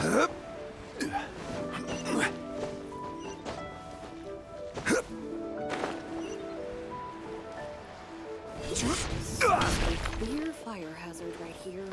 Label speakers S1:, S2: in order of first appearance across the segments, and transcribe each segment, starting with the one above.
S1: Clear fire hazard right here.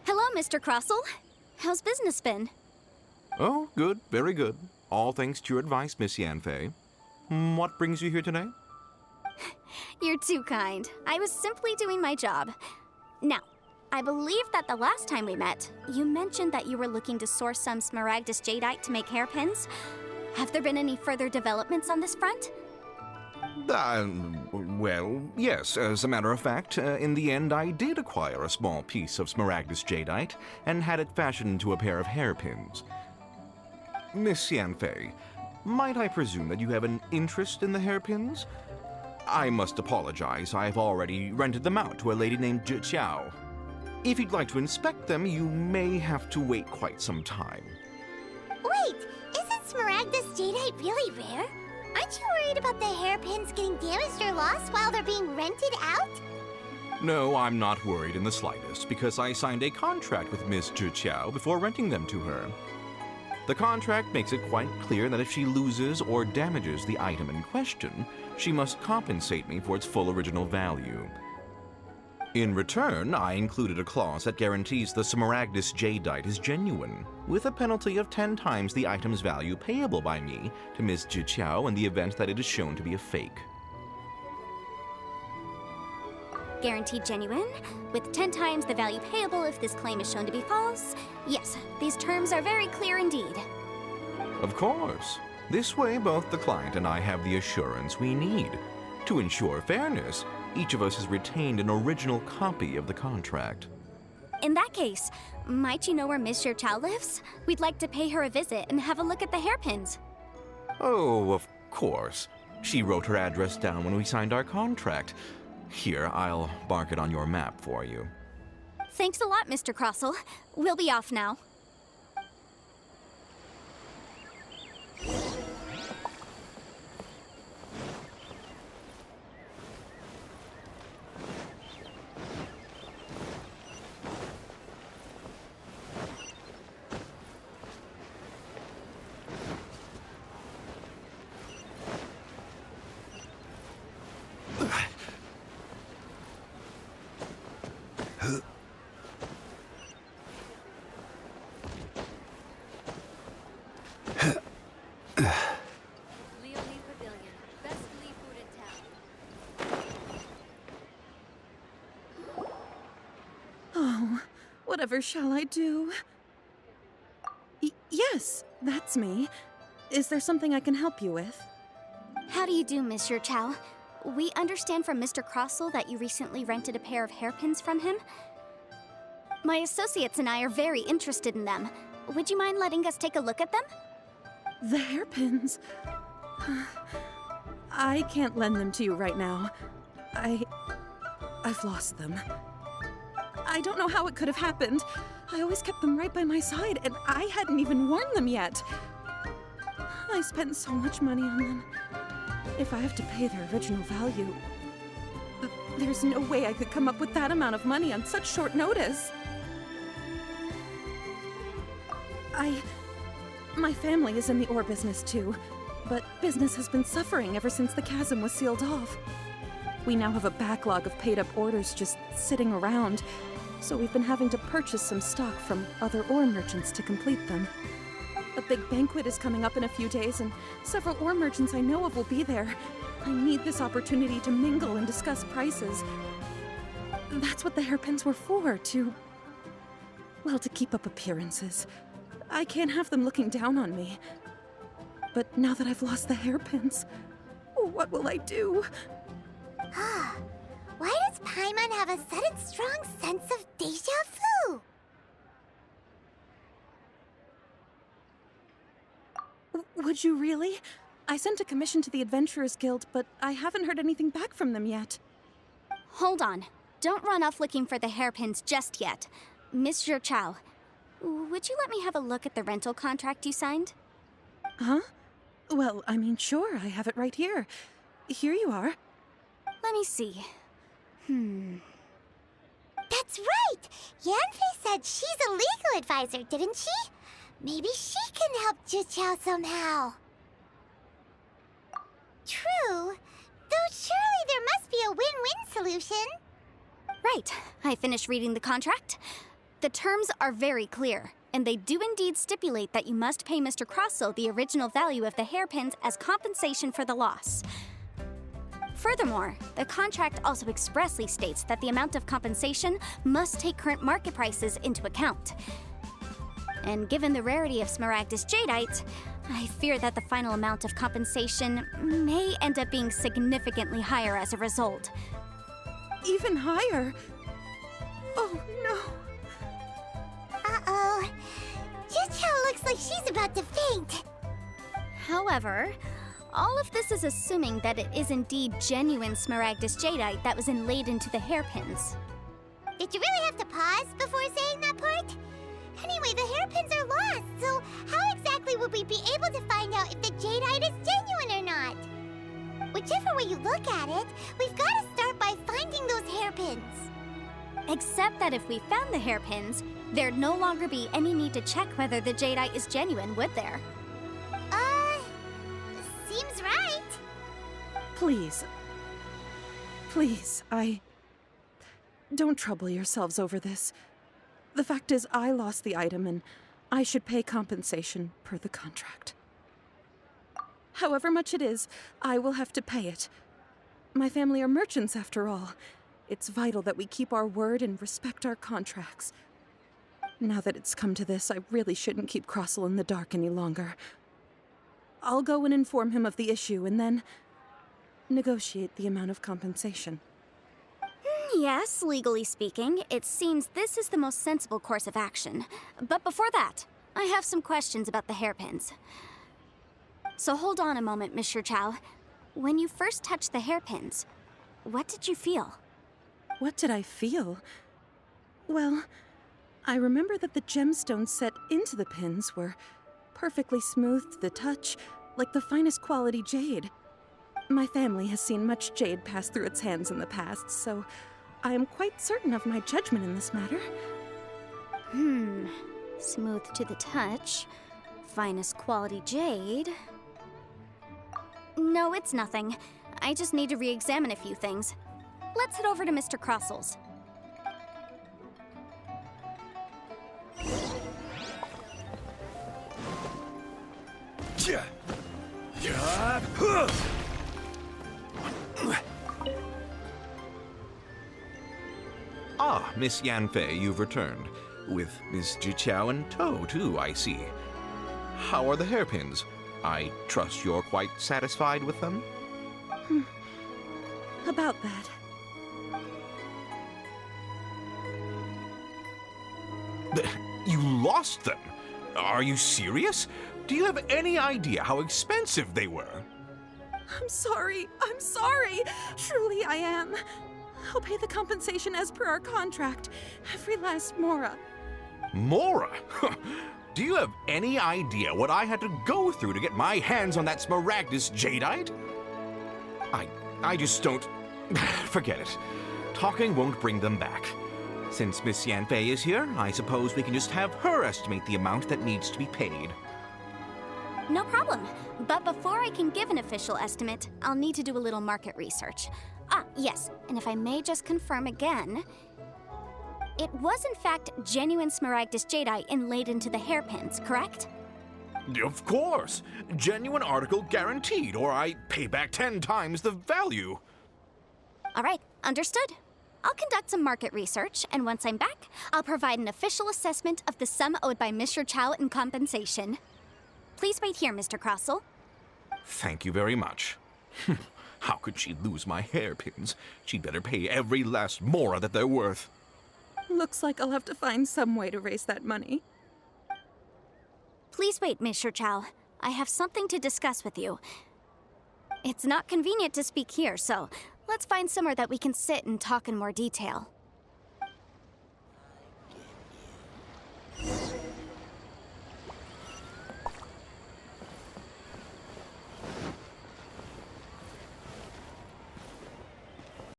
S2: Hello, Mr. Crossell. How's business been?
S3: Oh, good, very good. All thanks to your advice, Miss Yanfei. What brings you here today?
S2: You're too kind. I was simply doing my job. Now, I believe that the last time we met, you mentioned that you were looking to source some smaragdus jadeite to make hairpins. Have there been any further developments on this front?
S3: Well, yes. As a matter of fact, in the end, I did acquire a small piece of smaragdus jadeite and had it fashioned into a pair of hairpins. Miss Yanfei, might I presume that you have an interest in the hairpins? I must apologize. I've already rented them out to a lady named Zhi. If you'd like to inspect them, you may have to wait quite some time.
S4: Wait, isn't smaragdus jadeite really rare? Aren't you worried about the hairpins getting damaged or lost while they're being rented out?
S3: No, I'm not worried in the slightest, because I signed a contract with Miss Zhi before renting them to her. The contract makes it quite clear that if she loses or damages the item in question, she must compensate me for its full original value. In return, I included a clause that guarantees the smaragdus jadeite is genuine, with a penalty of 10 times the item's value payable by me to Ms. Zhi in the event that it is shown to be a fake.
S2: Guaranteed genuine, with 10 times the value payable if this claim is shown to be false. Yes, these terms are very clear indeed.
S3: Of course. This way, both the client and I have the assurance we need. To ensure fairness, each of us has retained an original copy of the contract.
S2: In that case, might you know where Miss Zhi lives? We'd like to pay her a visit and have a look at the hairpins.
S3: Oh, of course. She wrote her address down when we signed our contract. Here, I'll mark it on your map for you.
S2: Thanks a lot, Mr. Crossell. We'll be off now.
S1: Whatever shall I do? Yes, that's me. Is there something I can help you with?
S2: How do you do, Miss Zhi? We understand from Mr. Crossell that you recently rented a pair of hairpins from him. My associates and I are very interested in them. Would you mind letting us take a look at them?
S1: The hairpins? I can't lend them to you right now. I've lost them. I don't know how it could have happened. I always kept them right by my side, and I hadn't even worn them yet. I spent so much money on them. If I have to pay their original value, there's no way I could come up with that amount of money on such short notice. My family is in the ore business too, but business has been suffering ever since the chasm was sealed off. We now have a backlog of paid-up orders just sitting around, so we've been having to purchase some stock from other ore merchants to complete them. A big banquet is coming up in a few days, and several ore merchants I know of will be there. I need this opportunity to mingle and discuss prices. That's what the hairpins were for, to keep up appearances. I can't have them looking down on me. But now that I've lost the hairpins, what will I do?
S4: Why does Paimon have a sudden strong sense of déjà vu?
S1: Would you really? I sent a commission to the Adventurers Guild, but I haven't heard anything back from them yet.
S2: Hold on. Don't run off looking for the hairpins just yet. Miss Zhi, would you let me have a look at the rental contract you signed?
S1: Huh? Well, I mean, sure, I have it right here. Here you are.
S2: Let me see.
S4: That's right! Yanfei said she's a legal advisor, didn't she? Maybe she can help Juqiao somehow. True. Though surely there must be a win-win solution.
S2: Right. I finished reading the contract. The terms are very clear, and they do indeed stipulate that you must pay Mr. Crossell the original value of the hairpins as compensation for the loss. Furthermore, the contract also expressly states that the amount of compensation must take current market prices into account. And given the rarity of Smaragdus Jadeite, I fear that the final amount of compensation may end up being significantly higher as a result.
S1: Even higher? Oh, no.
S4: Uh-oh. Juqiao looks like she's about to faint.
S2: However, all of this is assuming that it is indeed genuine Smaragdus Jadeite that was inlaid into the hairpins.
S4: Did you really have to pause before saying that part? Anyway, the hairpins are lost, so how exactly would we be able to find out if the jadeite is genuine or not? Whichever way you look at it, we've got to start by finding those hairpins.
S2: Except that if we found the hairpins, there'd no longer be any need to check whether the jadeite is genuine, would there?
S4: Seems right.
S1: Please. Please, Don't trouble yourselves over this. The fact is, I lost the item, and I should pay compensation per the contract. However much it is, I will have to pay it. My family are merchants, after all. It's vital that we keep our word and respect our contracts. Now that it's come to this, I really shouldn't keep Crossell in the dark any longer. I'll go and inform him of the issue, and then negotiate the amount of compensation.
S2: Yes, legally speaking, it seems this is the most sensible course of action. But before that, I have some questions about the hairpins. So hold on a moment, Mr. Chow. When you first touched the hairpins, what did you feel?
S1: What did I feel? Well, I remember that the gemstones set into the pins were perfectly smooth to the touch, like the finest quality jade. My family has seen much jade pass through its hands in the past, so I am quite certain of my judgment in this matter.
S2: Smooth to the touch, finest quality jade. No, it's nothing. I just need to re-examine a few things. Let's head over to Mr. Crossell's.
S3: Ah, Miss Yanfei, you've returned. With Miss Juqiao in tow, too, I see. How are the hairpins? I trust you're quite satisfied with them?
S1: About that.
S3: You lost them? Are you serious? Do you have any idea how expensive they were?
S1: I'm sorry. Truly I am. I'll pay the compensation as per our contract. Every last mora.
S3: Mora? Do you have any idea what I had to go through to get my hands on that Smaragdus Jadeite? I just don't... Forget it. Talking won't bring them back. Since Miss Yanfei is here, I suppose we can just have her estimate the amount that needs to be paid.
S2: No problem. But before I can give an official estimate, I'll need to do a little market research. Ah, yes, and if I may just confirm again, it was in fact genuine Smaragdus Jadeite inlaid into the hairpins, correct?
S3: Of course! Genuine article guaranteed, or I pay back 10 times the value.
S2: All right, understood. I'll conduct some market research, and once I'm back, I'll provide an official assessment of the sum owed by Mr. Chow in compensation. Please wait here, Mr. Crossell.
S3: Thank you very much. How could she lose my hairpins? She'd better pay every last mora that they're worth.
S1: Looks like I'll have to find some way to raise that money.
S2: Please wait, Mr. Chow. I have something to discuss with you. It's not convenient to speak here, so let's find somewhere that we can sit and talk in more detail.